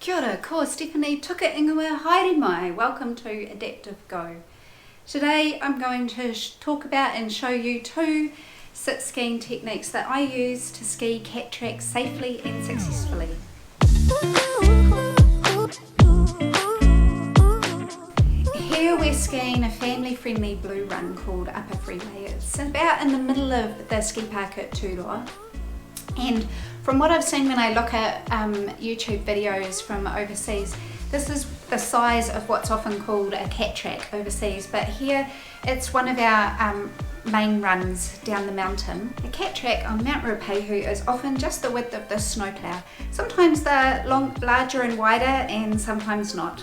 Kia ora, ko Stephanie tuka ingoa haere mai. Welcome to Adaptive Go. Today I'm going to talk about and show you two sit skiing techniques that I use to ski cat tracks safely and successfully. Here we're skiing a family-friendly blue run called Upper Freeway. It's about in the middle of the ski park at Mt Ruapehu. And from what I've seen when I look at YouTube videos from overseas, this is the size of what's often called a cat track overseas, but here it's one of our main runs down the mountain. A cat track on Mt Ruapehu is often just the width of this snowplow. Sometimes they're larger and wider and sometimes not.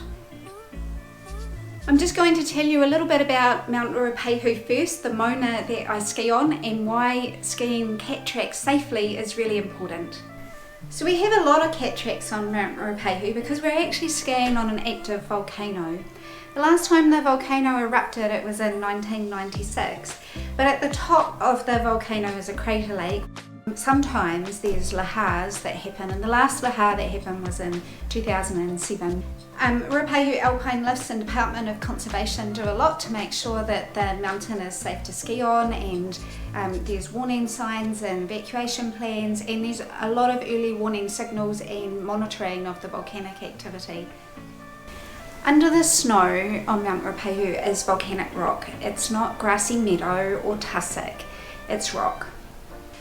I'm just going to tell you a little bit about Mt Ruapehu first, the Mona that I ski on, and why skiing cat tracks safely is really important. So we have a lot of cat tracks on Mt Ruapehu because we're actually skiing on an active volcano. The last time the volcano erupted it was in 1996, but at the top of the volcano is a crater lake. Sometimes there's lahars that happen, and the last lahar that happened was in 2007. Ruapehu Alpine Lifts and Department of Conservation do a lot to make sure that the mountain is safe to ski on, and there's warning signs and evacuation plans, and there's a lot of early warning signals and monitoring of the volcanic activity. Under the snow on Mt Ruapehu is volcanic rock. It's not grassy meadow or tussock, it's rock.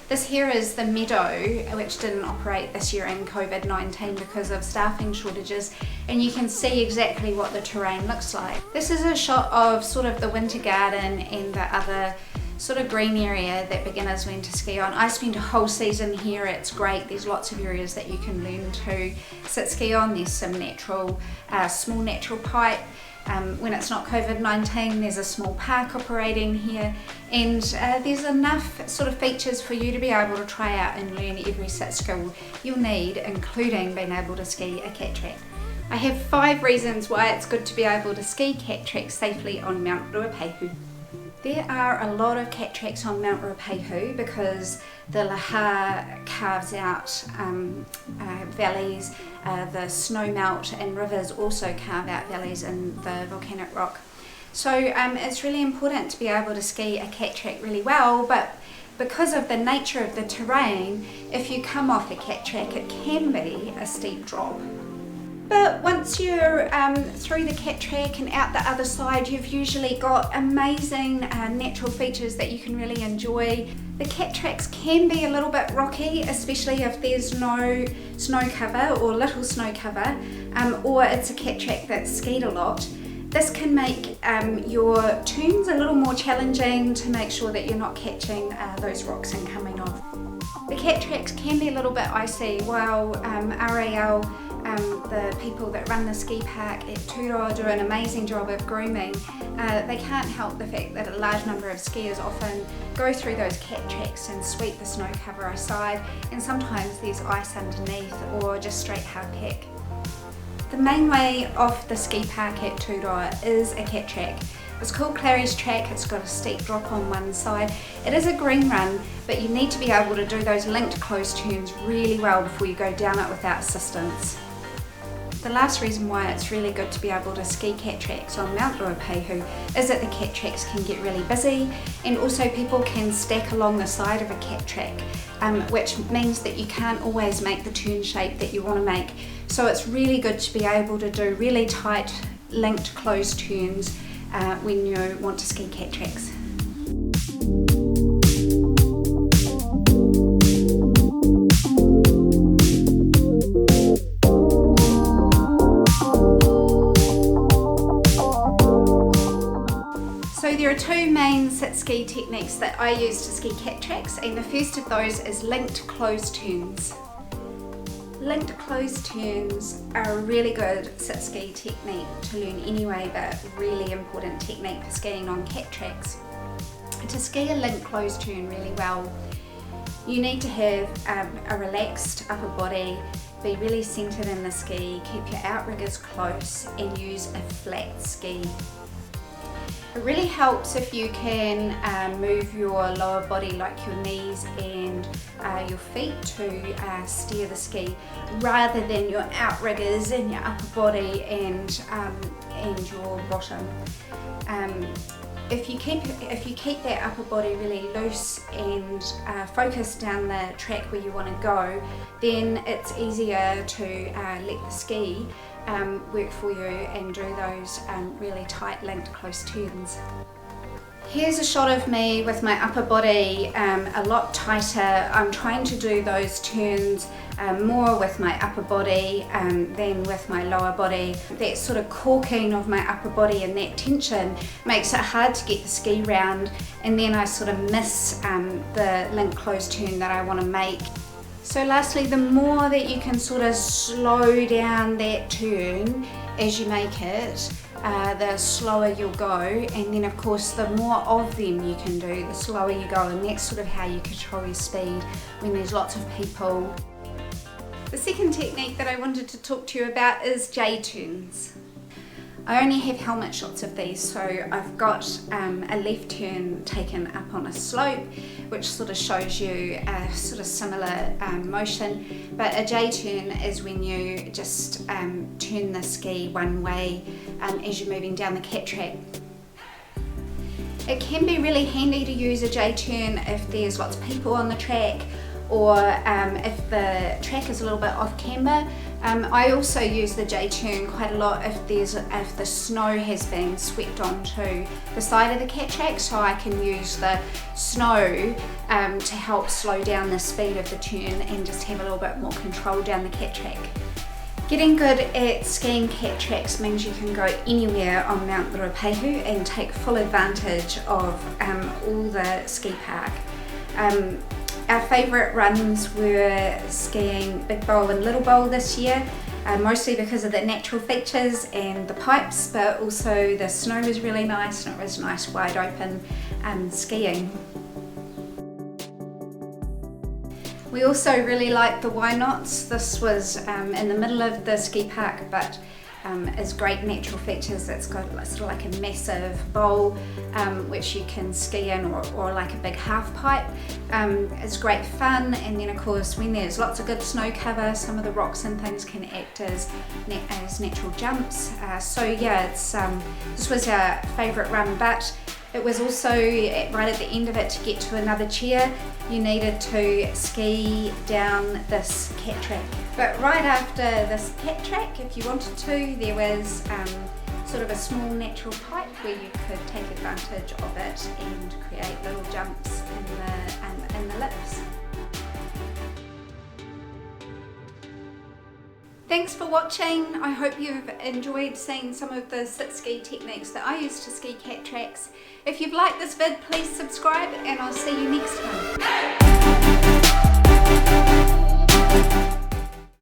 This here is the meadow, which didn't operate this year in COVID-19 because of staffing shortages, and you can see exactly what the terrain looks like. This is a shot of sort of the winter garden and the other sort of green area that beginners learn to ski on. I spent a whole season here, it's great. There's lots of areas that you can learn to sit ski on. There's some natural, small natural pipe. When it's not COVID-19, there's a small park operating here, and there's enough sort of features for you to be able to try out and learn every sit skill you'll need, including being able to ski a cat track. I have 5 reasons why it's good to be able to ski cat tracks safely on Mt Ruapehu. There are a lot of cat tracks on Mt Ruapehu because the lahar carves out valleys, the snow melt and rivers also carve out valleys in the volcanic rock. So it's really important to be able to ski a cat track really well, but because of the nature of the terrain, if you come off a cat track it can be a steep drop. But once you're through the cat track and out the other side, you've usually got amazing natural features that you can really enjoy. The cat tracks can be a little bit rocky, especially if there's no snow cover or little snow cover, or it's a cat track that's skied a lot. This can make your turns a little more challenging to make sure that you're not catching those rocks and coming off. The cat tracks can be a little bit icy, while RAL, the people that run the ski park at Mt Ruapehu do an amazing job of grooming. They can't help the fact that a large number of skiers often go through those cat tracks and sweep the snow cover aside, and sometimes there's ice underneath or just straight hard pack. The main way off the ski park at Mt Ruapehu is a cat track. It's called Clary's Track. It's got a steep drop on one side. It is a green run, but you need to be able to do those linked closed turns really well before you go down it without assistance. The last reason why it's really good to be able to ski cat tracks on Mt Ruapehu is that the cat tracks can get really busy, and also people can stack along the side of a cat track, which means that you can't always make the turn shape that you want to make. So it's really good to be able to do really tight linked closed turns when you want to ski cat tracks. So there are 2 main sit ski techniques that I use to ski cat tracks, and the first of those is linked closed turns. Linked closed turns are a really good sit ski technique to learn anyway, but really important technique for skiing on cat tracks. To ski a linked closed turn really well, you need to have a relaxed upper body, be really centered in the ski, keep your outriggers close, and use a flat ski. It really helps if you can move your lower body, like your knees and your feet, to steer the ski, rather than your outriggers and your upper body and your bottom. If you keep that upper body really loose and focused down the track where you want to go, then it's easier to let the ski work for you and do those really tight linked close turns. Here's a shot of me with my upper body a lot tighter. I'm trying to do those turns more with my upper body than with my lower body. That sort of corking of my upper body and that tension makes it hard to get the ski round, and then I sort of miss the link close turn that I want to make. So lastly, the more that you can sort of slow down that turn as you make it, the slower you'll go, and then of course the more of them you can do, the slower you go, and that's sort of how you control your speed when there's lots of people. The second technique that I wanted to talk to you about is J turns. I only have helmet shots of these, so I've got a left turn taken up on a slope, which sort of shows you a sort of similar motion, but a J turn is when you just turn the ski one way as you're moving down the cat track. It can be really handy to use a J turn if there's lots of people on the track, or if the track is a little bit off camber. I also use the J turn quite a lot if the snow has been swept onto the side of the cat track, so I can use the snow to help slow down the speed of the turn and just have a little bit more control down the cat track. Getting good at skiing cat tracks means you can go anywhere on Mt Ruapehu and take full advantage of all the ski park. Our favourite runs were skiing Big Bowl and Little Bowl this year, mostly because of the natural features and the pipes, but also the snow was really nice and it was nice wide open skiing. We also really liked the Why Nots. This was in the middle of the ski park, but is great natural features. It's got sort of like a massive bowl which you can ski in, or like a big half pipe. It's great fun, and then of course when there's lots of good snow cover, some of the rocks and things can act as natural jumps. So yeah, this was our favourite run, but it was also right at the end of it, to get to another chair, you needed to ski down this cat track. But right after this cat track, if you wanted to, there was sort of a small natural pipe where you could take advantage of it and create little jumps in the lips. Thanks for watching. I hope you've enjoyed seeing some of the sit ski techniques that I use to ski cat tracks. If you've liked this vid, please subscribe, and I'll see you next time.